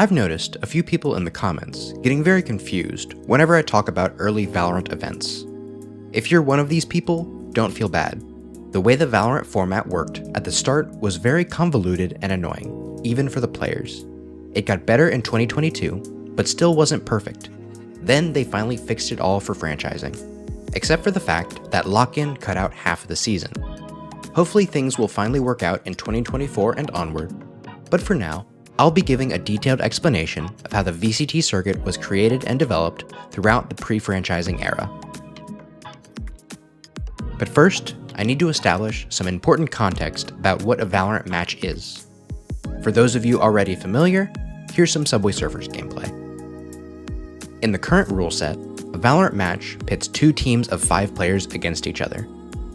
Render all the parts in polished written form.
I've noticed a few people in the comments getting very confused whenever I talk about early Valorant events. If you're one of these people, don't feel bad. The way the Valorant format worked at the start was very convoluted and annoying, even for the players. It got better in 2022, but still wasn't perfect. Then they finally fixed it all for franchising, except for the fact that lock-in cut out half of the season. Hopefully things will finally work out in 2024 and onward, but for now, I'll be giving a detailed explanation of how the VCT circuit was created and developed throughout the pre-franchising era. But first, I need to establish some important context about what a Valorant match is. For those of you already familiar, here's some Subway Surfers gameplay. In the current rule set, a Valorant match pits 2 teams of 5 players against each other.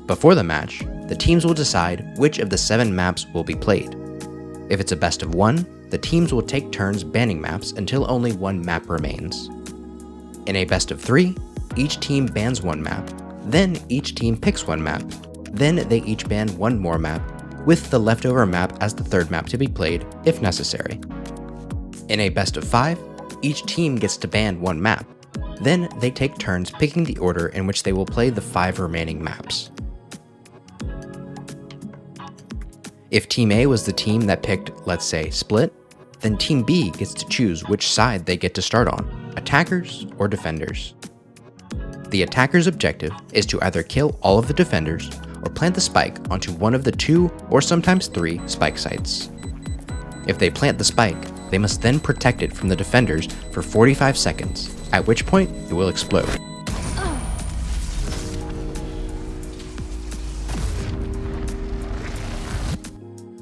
Before the match, the teams will decide which of the 7 maps will be played. If it's a best of 1, the teams will take turns banning maps until only 1 map remains. In a best of 3, each team bans 1 map, then each team picks 1 map, then they each ban 1 more map, with the leftover map as the 3rd map to be played if necessary. In a best of 5, each team gets to ban 1 map, then they take turns picking the order in which they will play the 5 remaining maps. If Team A was the team that picked, let's say, Split, then Team B gets to choose which side they get to start on, attackers or defenders. The attacker's objective is to either kill all of the defenders or plant the spike onto one of the 2 or sometimes 3 spike sites. If they plant the spike, they must then protect it from the defenders for 45 seconds, at which point it will explode.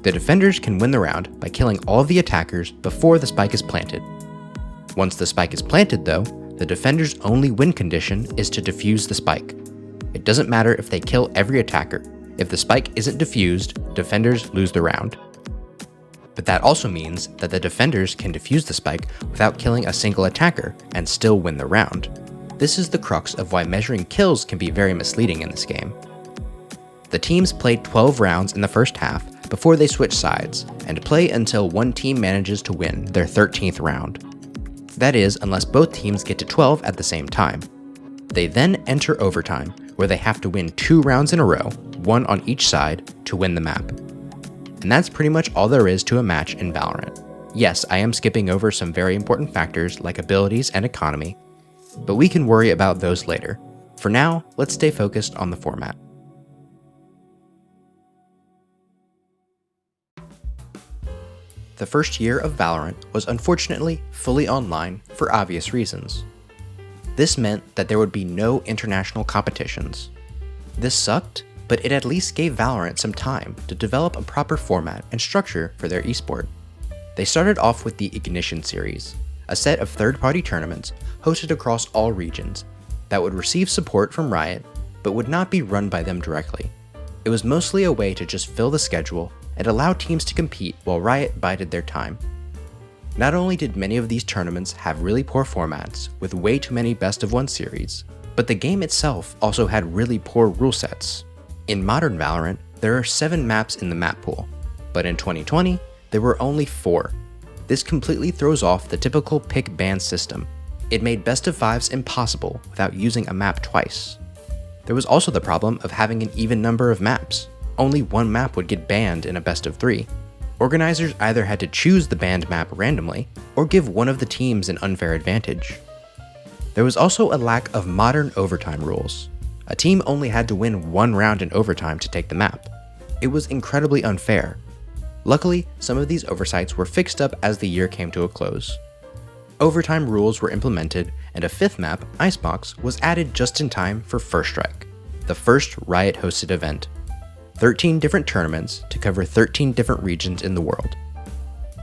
The defenders can win the round by killing all of the attackers before the spike is planted. Once the spike is planted though, the defender's only win condition is to defuse the spike. It doesn't matter if they kill every attacker. If the spike isn't defused, defenders lose the round. But that also means that the defenders can defuse the spike without killing a single attacker and still win the round. This is the crux of why measuring kills can be very misleading in this game. The teams play 12 rounds in the first half before they switch sides, and play until one team manages to win their 13th round. That is, unless both teams get to 12 at the same time. They then enter overtime, where they have to win 2 rounds in a row, 1 on each side, to win the map. And that's pretty much all there is to a match in Valorant. Yes, I am skipping over some very important factors like abilities and economy, but we can worry about those later. For now, let's stay focused on the format. The first year of Valorant was unfortunately fully online for obvious reasons. This meant that there would be no international competitions. This sucked, but it at least gave Valorant some time to develop a proper format and structure for their esport. They started off with the Ignition series, a set of third-party tournaments hosted across all regions that would receive support from Riot, but would not be run by them directly. It was mostly a way to just fill the schedule and allow teams to compete while Riot bided their time. Not only did many of these tournaments have really poor formats with way too many best-of-1 series, but the game itself also had really poor rule sets. In modern Valorant, there are 7 maps in the map pool, but in 2020, there were only 4. This completely throws off the typical pick-ban system. It made best-of-5s impossible without using a map twice. There was also the problem of having an even number of maps. Only 1 map would get banned in a best-of-3. Organizers either had to choose the banned map randomly, or give one of the teams an unfair advantage. There was also a lack of modern overtime rules. A team only had to win 1 round in overtime to take the map. It was incredibly unfair. Luckily, some of these oversights were fixed up as the year came to a close. Overtime rules were implemented, and a 5th map, Icebox, was added just in time for First Strike, the first Riot-hosted event. 13 different tournaments to cover 13 different regions in the world.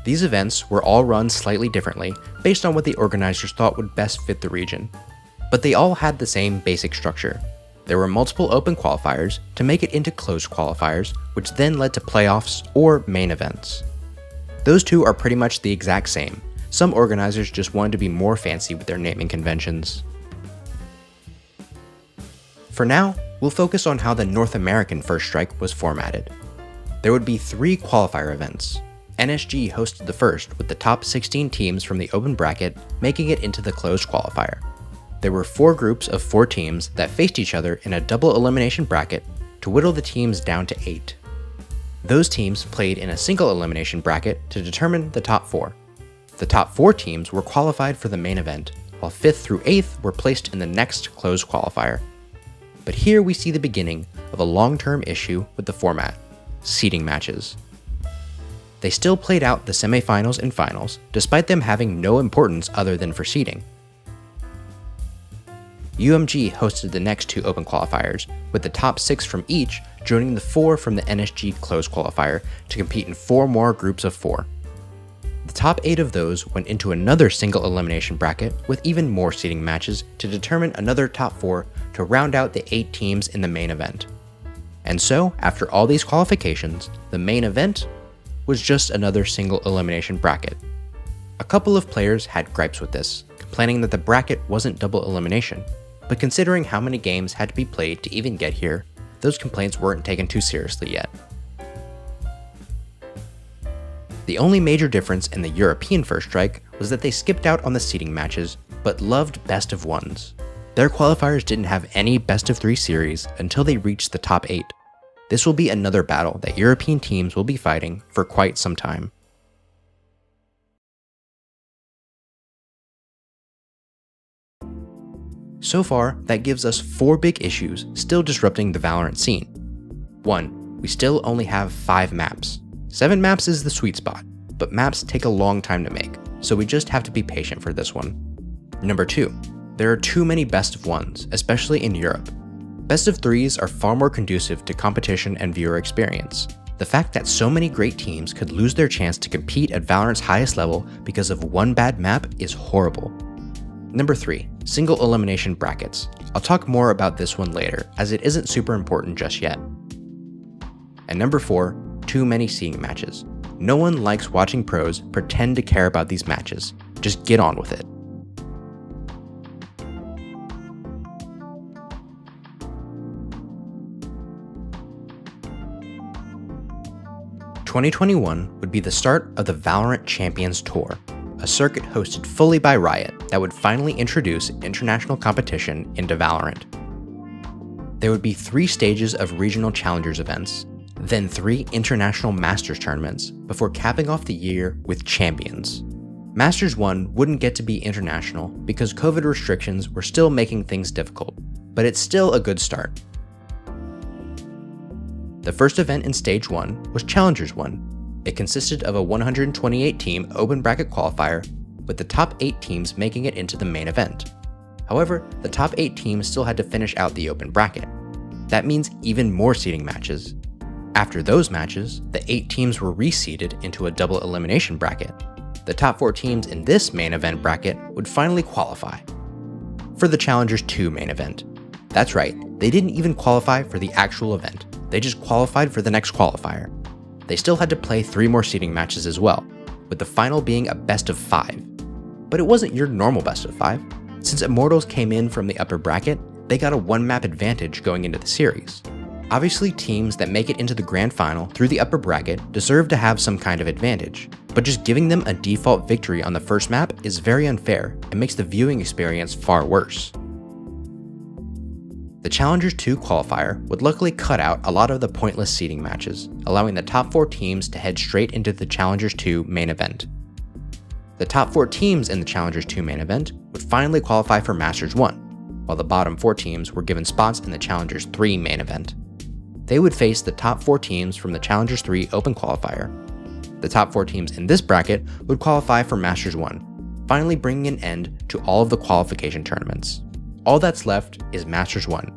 These events were all run slightly differently based on what the organizers thought would best fit the region, but they all had the same basic structure. There were multiple open qualifiers to make it into closed qualifiers, which then led to playoffs or main events. Those two are pretty much the exact same. Some organizers just wanted to be more fancy with their naming conventions. For now, we'll focus on how the North American First Strike was formatted. There would be 3 qualifier events. NSG hosted the first, with the top 16 teams from the open bracket making it into the closed qualifier. There were 4 groups of 4 teams that faced each other in a double elimination bracket to whittle the teams down to 8. Those teams played in a single elimination bracket to determine the top 4. The top 4 teams were qualified for the main event, while 5th through 8th were placed in the next closed qualifier. But here we see the beginning of a long-term issue with the format: seeding matches. They still played out the semifinals and finals, despite them having no importance other than for seeding. UMG hosted the next 2 open qualifiers, with the top 6 from each joining the 4 from the NSG closed qualifier to compete in 4 more groups of 4. The top 8 of those went into another single elimination bracket with even more seeding matches to determine another top 4 to round out the 8 teams in the main event. And so, after all these qualifications, the main event was just another single elimination bracket. A couple of players had gripes with this, complaining that the bracket wasn't double elimination, but considering how many games had to be played to even get here, those complaints weren't taken too seriously yet. The only major difference in the European First Strike was that they skipped out on the seeding matches, but loved best of ones. Their qualifiers didn't have any best of 3 series until they reached the top 8. This will be another battle that European teams will be fighting for quite some time. So far, that gives us 4 big issues still disrupting the Valorant scene. 1. We still only have 5 maps. 7 maps is the sweet spot, but maps take a long time to make, so we just have to be patient for this one. Number 2. There are too many best of 1s, especially in Europe. Best of 3s are far more conducive to competition and viewer experience. The fact that so many great teams could lose their chance to compete at Valorant's highest level because of one bad map is horrible. Number 3. Single elimination brackets. I'll talk more about this one later, as it isn't super important just yet. And number 4. Too many seeding matches. No one likes watching pros pretend to care about these matches. Just get on with it. "2021 would be the start of the Valorant Champions Tour, a circuit hosted fully by Riot that would finally introduce international competition into Valorant. There would be 3 stages of regional challengers events, then 3 international Masters tournaments, before capping off the year with Champions. Masters 1 wouldn't get to be international because COVID restrictions were still making things difficult, but it's still a good start. The first event in Stage 1 was Challengers 1. It consisted of a 128-team open bracket qualifier, with the top 8 teams making it into the main event. However, the top 8 teams still had to finish out the open bracket. That means even more seeding matches. After those matches, the 8 teams were reseeded into a double elimination bracket. The top 4 teams in this main event bracket would finally qualify for the Challengers 2 main event. That's right, they didn't even qualify for the actual event. They just qualified for the next qualifier. They still had to play 3 more seeding matches as well, with the final being a best of 5. But it wasn't your normal best of 5. Since Immortals came in from the upper bracket, they got a 1-map advantage going into the series. Obviously, teams that make it into the grand final through the upper bracket deserve to have some kind of advantage, but just giving them a default victory on the first map is very unfair and makes the viewing experience far worse. The Challengers 2 qualifier would luckily cut out a lot of the pointless seeding matches, allowing the top 4 teams to head straight into the Challengers 2 main event. The top 4 teams in the Challengers 2 main event would finally qualify for Masters 1, while the bottom 4 teams were given spots in the Challengers 3 main event. They would face the top 4 teams from the Challengers 3 open qualifier. The top 4 teams in this bracket would qualify for Masters 1, finally bringing an end to all of the qualification tournaments. All that's left is Masters 1,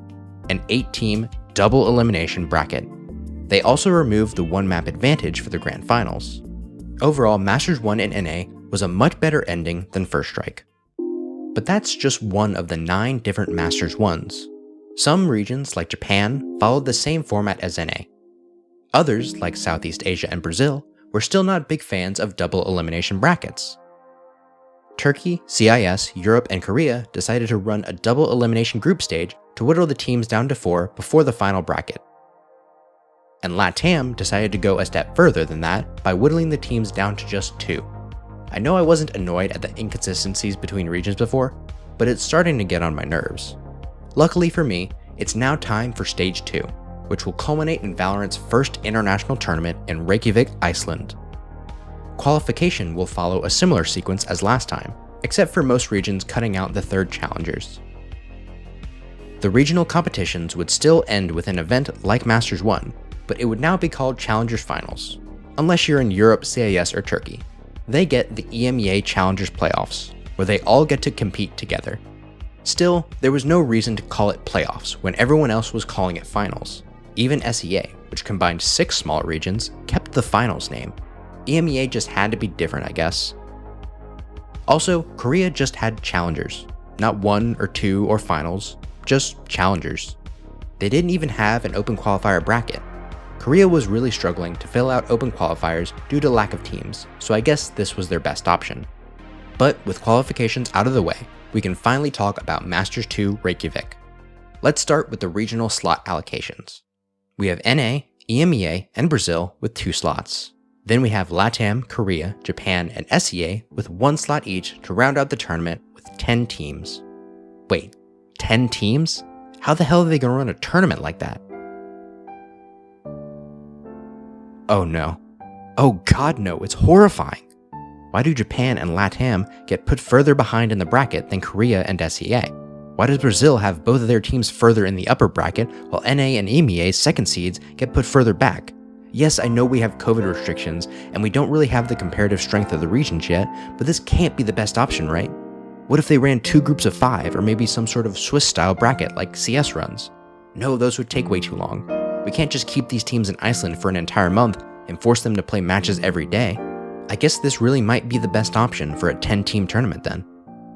an 8-team double elimination bracket. They also removed the 1-map advantage for the grand finals. Overall, Masters 1 in NA was a much better ending than First Strike. But that's just one of the 9 different Masters 1s. Some regions, like Japan, followed the same format as NA. Others, like Southeast Asia and Brazil, were still not big fans of double elimination brackets. Turkey, CIS, Europe, and Korea decided to run a double elimination group stage to whittle the teams down to 4 before the final bracket. and LATAM decided to go a step further than that by whittling the teams down to just 2. I know I wasn't annoyed at the inconsistencies between regions before, but it's starting to get on my nerves. Luckily for me, it's now time for Stage 2, which will culminate in Valorant's first international tournament in Reykjavik, Iceland. Qualification will follow a similar sequence as last time, except for most regions cutting out the third challengers. The regional competitions would still end with an event like Masters 1, but it would now be called Challengers Finals, unless you're in Europe, CIS, or Turkey. They get the EMEA Challengers Playoffs, where they all get to compete together. Still, there was no reason to call it playoffs when everyone else was calling it finals. Even SEA, which combined 6 smaller regions, kept the finals name. EMEA just had to be different, I guess. Also, Korea just had challengers. Not 1 or 2 or finals, just challengers. They didn't even have an open qualifier bracket. Korea was really struggling to fill out open qualifiers due to lack of teams, so I guess this was their best option. But with qualifications out of the way, we can finally talk about Masters 2 Reykjavik. Let's start with the regional slot allocations. We have NA, EMEA, and Brazil with 2 slots. Then we have LATAM, Korea, Japan, and SEA with 1 slot each to round out the tournament with 10 teams. Wait, 10 teams? How the hell are they gonna run a tournament like that? Oh no. Oh god no, it's horrifying. Why do Japan and LATAM get put further behind in the bracket than Korea and SEA? Why does Brazil have both of their teams further in the upper bracket while NA and EMEA's second seeds get put further back? Yes, I know we have COVID restrictions, and we don't really have the comparative strength of the regions yet, but this can't be the best option, right? What if they ran 2 groups of 5, or maybe some sort of Swiss-style bracket like CS runs? No, those would take way too long. We can't just keep these teams in Iceland for an entire month and force them to play matches every day. I guess this really might be the best option for a 10-team tournament then.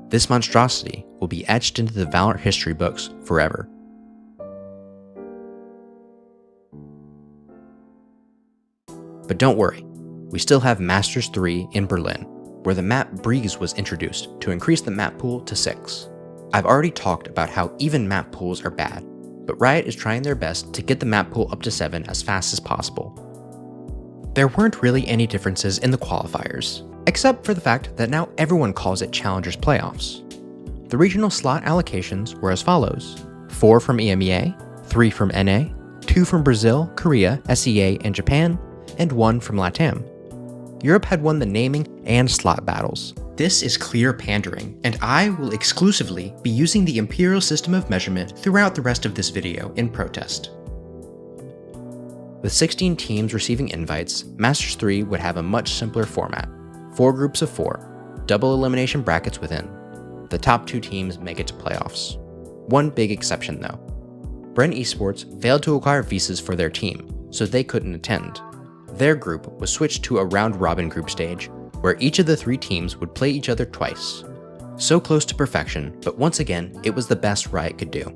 This monstrosity will be etched into the Valorant history books forever. But don't worry, we still have Masters 3 in Berlin, where the map Breeze was introduced to increase the map pool to 6. I've already talked about how even map pools are bad, but Riot is trying their best to get the map pool up to 7 as fast as possible. There weren't really any differences in the qualifiers, except for the fact that now everyone calls it Challengers Playoffs. The regional slot allocations were as follows: 4 from EMEA, 3 from NA, 2 from Brazil, Korea, SEA, and Japan, and 1 from LATAM. Europe had won the naming and slot battles. This is clear pandering, and I will exclusively be using the imperial system of measurement throughout the rest of this video in protest. With 16 teams receiving invites, Masters 3 would have a much simpler format. 4 groups of 4, double elimination brackets within. The top 2 teams make it to playoffs. One big exception though. Bren Esports failed to acquire visas for their team, so they couldn't attend. Their group was switched to a round-robin group stage, where each of the 3 teams would play each other twice. So close to perfection, but once again, it was the best Riot could do.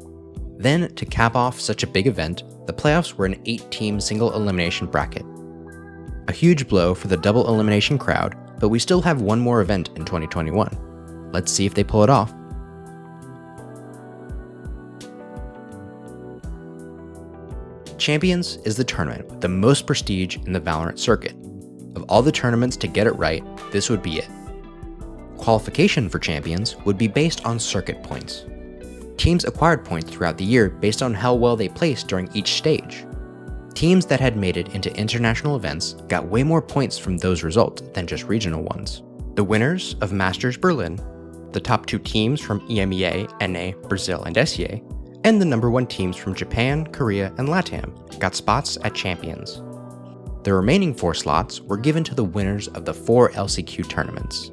Then, to cap off such a big event, the playoffs were an 8-team single elimination bracket. A huge blow for the double elimination crowd, but we still have one more event in 2021. Let's see if they pull it off. Champions is the tournament with the most prestige in the Valorant circuit. Of all the tournaments to get it right, this would be it. Qualification for Champions would be based on circuit points. Teams acquired points throughout the year based on how well they placed during each stage. Teams that had made it into international events got way more points from those results than just regional ones. The winners of Masters Berlin, the top 2 teams from EMEA, NA, Brazil, and SEA, and the number 1 teams from Japan, Korea, and LATAM got spots at Champions. The remaining 4 slots were given to the winners of the 4 LCQ tournaments.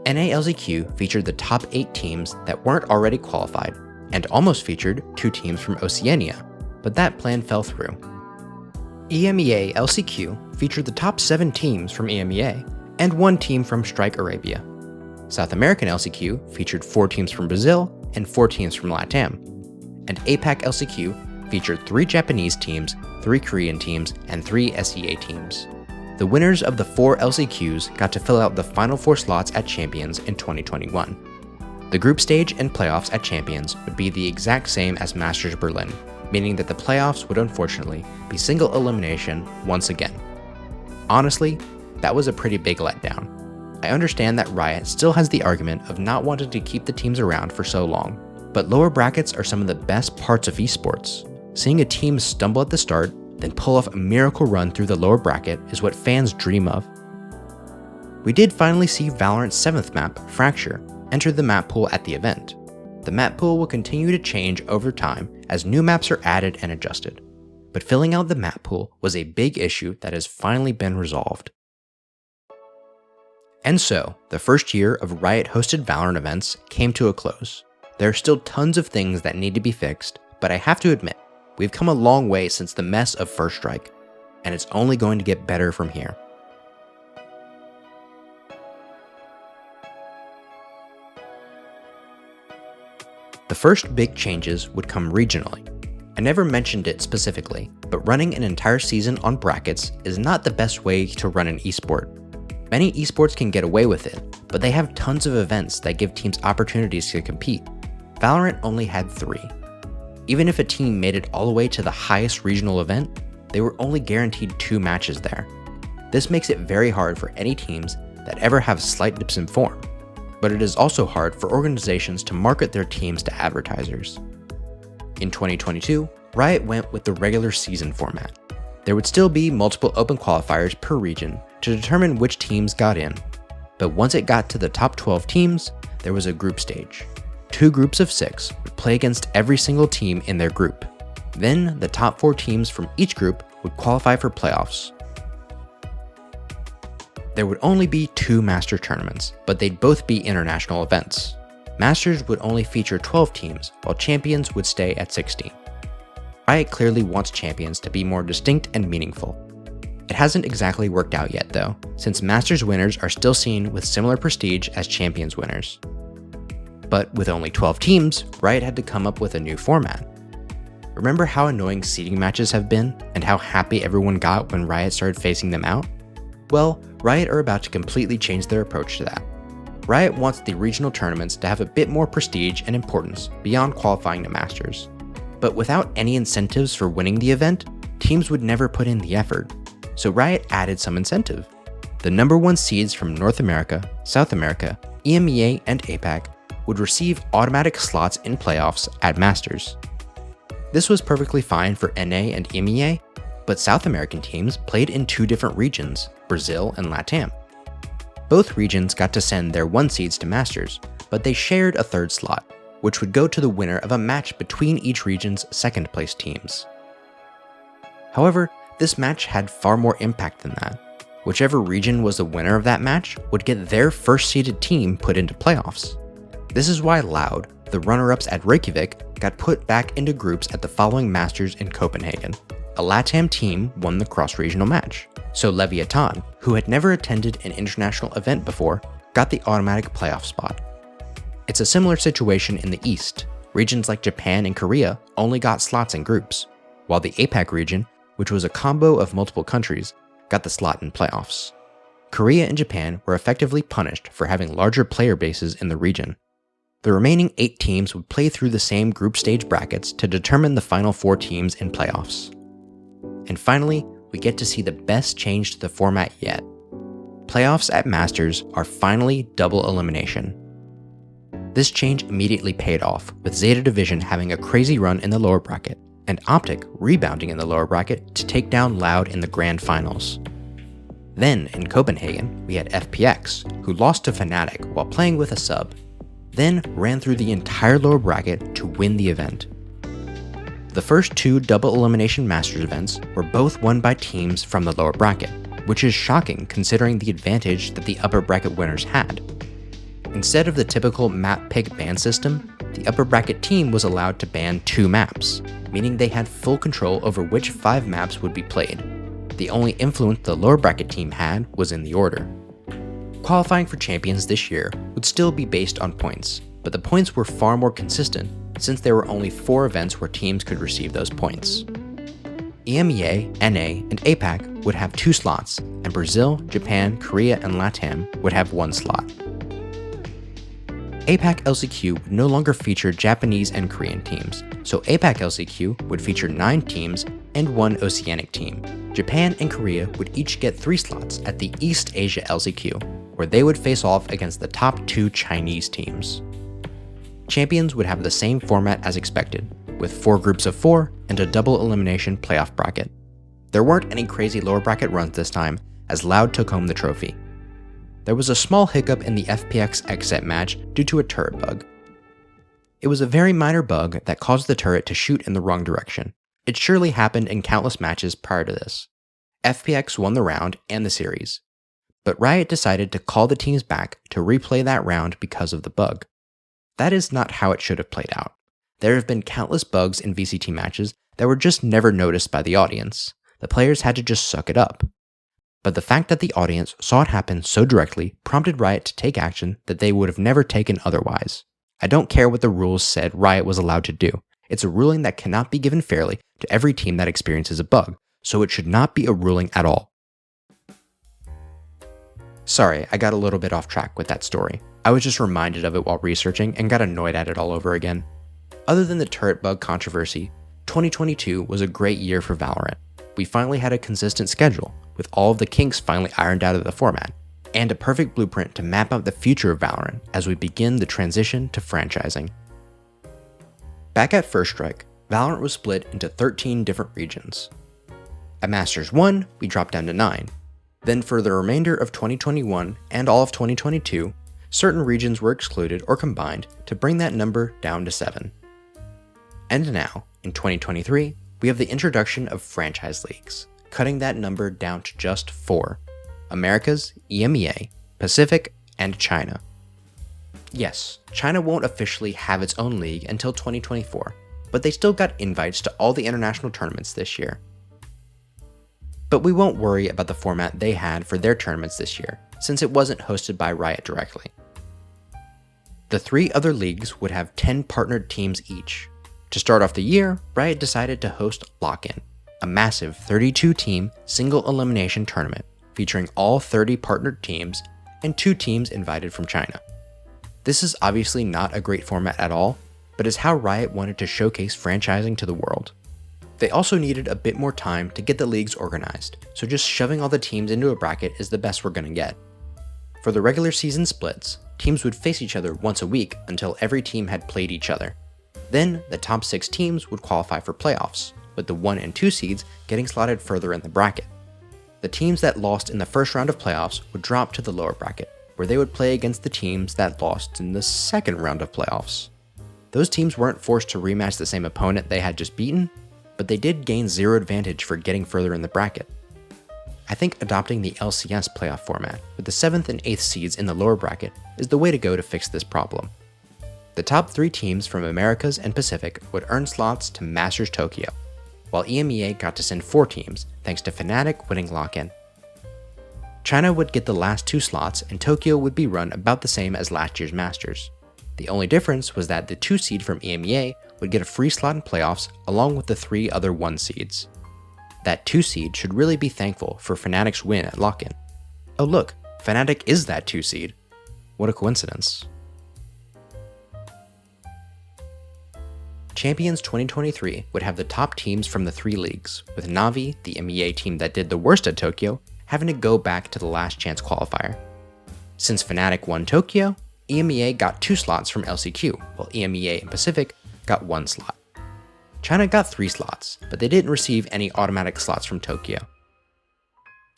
NA LCQ featured the top 8 teams that weren't already qualified, and almost featured 2 teams from Oceania, but that plan fell through. EMEA LCQ featured the top 7 teams from EMEA, and 1 team from Strike Arabia. South American LCQ featured 4 teams from Brazil, and 4 teams from LATAM. And APAC LCQ featured 3 Japanese teams, 3 Korean teams, and 3 SEA teams. The winners of the 4 LCQs got to fill out the final 4 slots at Champions in 2021. The group stage and playoffs at Champions would be the exact same as Masters Berlin, meaning that the playoffs would unfortunately be single elimination once again. Honestly, that was a pretty big letdown. I understand that Riot still has the argument of not wanting to keep the teams around for so long, but lower brackets are some of the best parts of esports. Seeing a team stumble at the start, then pull off a miracle run through the lower bracket is what fans dream of. We did finally see Valorant's 7th map, Fracture, enter the map pool at the event. The map pool will continue to change over time as new maps are added and adjusted, but filling out the map pool was a big issue that has finally been resolved. And so, the first year of Riot-hosted Valorant events came to a close. There are still tons of things that need to be fixed, but I have to admit, we've come a long way since the mess of First Strike, and it's only going to get better from here. The first big changes would come regionally. I never mentioned it specifically, but running an entire season on brackets is not the best way to run an esport. Many esports can get away with it, but they have tons of events that give teams opportunities to compete. Valorant only had 3. Even if a team made it all the way to the highest regional event, they were only guaranteed 2 matches there. This makes it very hard for any teams that ever have slight dips in form, but it is also hard for organizations to market their teams to advertisers. In 2022, Riot went with the regular season format. There would still be multiple open qualifiers per region to determine which teams got in, but once it got to the top 12 teams, there was a group stage. 2 groups of 6 would play against every single team in their group. Then, the top 4 teams from each group would qualify for playoffs. There would only be 2 Master tournaments, but they'd both be international events. Masters would only feature 12 teams, while Champions would stay at 16. Riot clearly wants Champions to be more distinct and meaningful. It hasn't exactly worked out yet though, since Masters winners are still seen with similar prestige as Champions winners. But with only 12 teams, Riot had to come up with a new format. Remember how annoying seeding matches have been, and how happy everyone got when Riot started phasing them out? Well, Riot are about to completely change their approach to that. Riot wants the regional tournaments to have a bit more prestige and importance beyond qualifying to Masters. But without any incentives for winning the event, teams would never put in the effort. So Riot added some incentive. The number 1 seeds from North America, South America, EMEA, and APAC would receive automatic slots in playoffs at Masters. This was perfectly fine for NA and EMEA, but South American teams played in 2 different regions, Brazil and LATAM. Both regions got to send their 1 seeds to Masters, but they shared a 3rd slot, which would go to the winner of a match between each region's 2nd place teams. However, this match had far more impact than that. Whichever region was the winner of that match would get their first seeded team put into playoffs. This is why Loud, the runner-ups at Reykjavik, got put back into groups at the following Masters in Copenhagen. A LATAM team won the cross-regional match, so Leviathan, who had never attended an international event before, got the automatic playoff spot. It's a similar situation in the East. Regions like Japan and Korea only got slots in groups, while the APAC region, which was a combo of multiple countries, got the slot in playoffs. Korea and Japan were effectively punished for having larger player bases in the region. The remaining 8 teams would play through the same group stage brackets to determine the final 4 teams in playoffs. And finally, we get to see the best change to the format yet. Playoffs at Masters are finally double elimination. This change immediately paid off, with Zeta Division having a crazy run in the lower bracket, and Optic rebounding in the lower bracket to take down Loud in the grand finals. Then, in Copenhagen, we had FPX, who lost to Fnatic while playing with a sub, then ran through the entire lower bracket to win the event. The first 2 double elimination Masters events were both won by teams from the lower bracket, which is shocking considering the advantage that the upper bracket winners had. Instead of the typical map pick ban system, the upper bracket team was allowed to ban 2 maps, meaning they had full control over which 5 maps would be played. The only influence the lower bracket team had was in the order. Qualifying for Champions this year would still be based on points, but the points were far more consistent since there were only 4 events where teams could receive those points. EMEA, NA, and APAC would have 2 slots, and Brazil, Japan, Korea, and LATAM would have 1 slot. APAC LCQ would no longer feature Japanese and Korean teams, so APAC LCQ would feature 9 teams and 1 Oceanic team. Japan and Korea would each get 3 slots at the East Asia LCQ, where they would face off against the top 2 Chinese teams. Champions would have the same format as expected, with 4 groups of 4 and a double elimination playoff bracket. There weren't any crazy lower bracket runs this time, as Loud took home the trophy. There was a small hiccup in the FPX exit match due to a turret bug. It was a very minor bug that caused the turret to shoot in the wrong direction. It surely happened in countless matches prior to this. FPX won the round and the series, but Riot decided to call the teams back to replay that round because of the bug. That is not how it should have played out. There have been countless bugs in VCT matches that were just never noticed by the audience. The players had to just suck it up. But the fact that the audience saw it happen so directly prompted Riot to take action that they would have never taken otherwise. I don't care what the rules said Riot was allowed to do. It's a ruling that cannot be given fairly to every team that experiences a bug, so it should not be a ruling at all. Sorry, I got a little bit off track with that story. I was just reminded of it while researching and got annoyed at it all over again. Other than the turret bug controversy, 2022 was a great year for Valorant. We finally had a consistent schedule, with all of the kinks finally ironed out of the format, and a perfect blueprint to map out the future of Valorant as we begin the transition to franchising. Back at First Strike, Valorant was split into 13 different regions. At Masters 1, we dropped down to 9. Then for the remainder of 2021 and all of 2022, certain regions were excluded or combined to bring that number down to 7. And now, in 2023, we have the introduction of franchise leagues, cutting that number down to just 4: Americas, EMEA, Pacific, and China. Yes, China won't officially have its own league until 2024, but they still got invites to all the international tournaments this year. But we won't worry about the format they had for their tournaments this year, since it wasn't hosted by Riot directly. The 3 other leagues would have 10 partnered teams each. To start off the year, Riot decided to host Lock-In, a massive 32-team single elimination tournament featuring all 30 partnered teams and 2 teams invited from China. This is obviously not a great format at all, but is how Riot wanted to showcase franchising to the world. They also needed a bit more time to get the leagues organized, so just shoving all the teams into a bracket is the best we're gonna get. For the regular season splits, teams would face each other once a week until every team had played each other. Then, the top 6 teams would qualify for playoffs, with the 1 and 2 seeds getting slotted further in the bracket. The teams that lost in the first round of playoffs would drop to the lower bracket, where they would play against the teams that lost in the second round of playoffs. Those teams weren't forced to rematch the same opponent they had just beaten, but they did gain 0 advantage for getting further in the bracket. I think adopting the LCS playoff format, with the 7th and 8th seeds in the lower bracket, is the way to go to fix this problem. The top 3 teams from Americas and Pacific would earn slots to Masters Tokyo, while EMEA got to send 4 teams thanks to Fnatic winning Lock-In. China would get the last 2 slots and Tokyo would be run about the same as last year's Masters. The only difference was that the 2 seed from EMEA would get a free slot in playoffs along with the 3 other 1 seeds. That 2 seed should really be thankful for Fnatic's win at Lock-In. Oh look, Fnatic is that 2 seed. What a coincidence. Champions 2023 would have the top teams from the 3 leagues, with Na'Vi, the MEA team that did the worst at Tokyo, having to go back to the last chance qualifier. Since Fnatic won Tokyo, EMEA got 2 slots from LCQ, while EMEA and Pacific got 1 slot. China got 3 slots, but they didn't receive any automatic slots from Tokyo.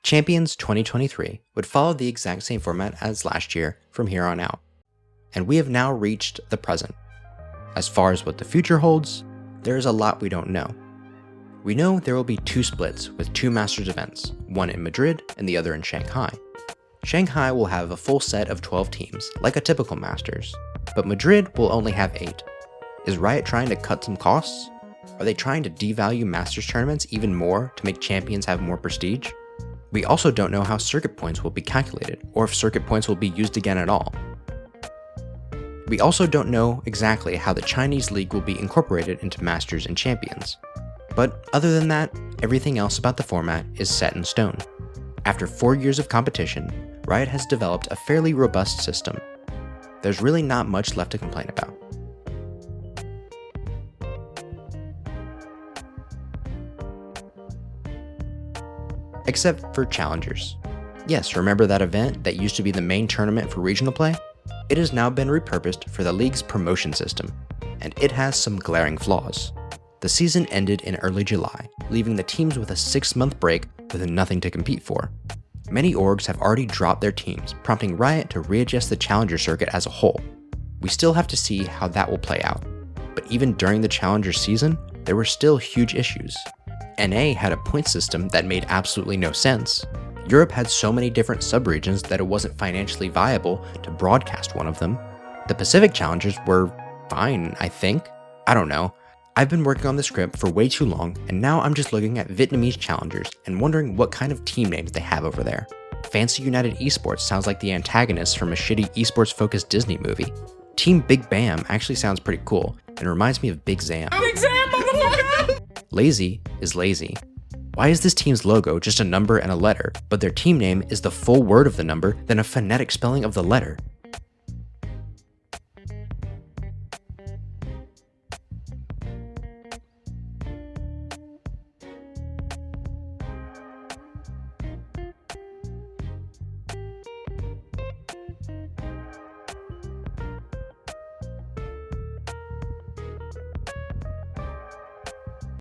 Champions 2023 would follow the exact same format as last year from here on out, and we have now reached the present. As far as what the future holds, there is a lot we don't know. We know there will be 2 splits with 2 Masters events, one in Madrid and the other in Shanghai. Shanghai will have a full set of 12 teams, like a typical Masters, but Madrid will only have 8. Is Riot trying to cut some costs? Are they trying to devalue Masters tournaments even more to make champions have more prestige? We also don't know how circuit points will be calculated, or if circuit points will be used again at all. We also don't know exactly how the Chinese league will be incorporated into Masters and Champions. But other than that, everything else about the format is set in stone. After 4 years of competition, Riot has developed a fairly robust system. there's really not much left to complain about. Except for Challengers. Yes, remember that event that used to be the main tournament for regional play? It has now been repurposed for the league's promotion system, and it has some glaring flaws. The season ended in early July, leaving the teams with a 6-month break with nothing to compete for. Many orgs have already dropped their teams, prompting Riot to readjust the Challenger circuit as a whole. We still have to see how that will play out, but even during the Challenger season, there were still huge issues. NA had a point system that made absolutely no sense. Europe had so many different subregions that it wasn't financially viable to broadcast one of them. The Pacific Challengers were fine, I think. I don't know. I've been working on the script for way too long, and now I'm just looking at Vietnamese Challengers and wondering what kind of team names they have over there. Fancy United Esports sounds like the antagonist from a shitty esports-focused Disney movie. Team Big Bam actually sounds pretty cool and reminds me of Big Zam. Big Zam, motherfucker! Lazy is lazy. Why is this team's logo just a number and a letter, but their team name is the full word of the number, then a phonetic spelling of the letter?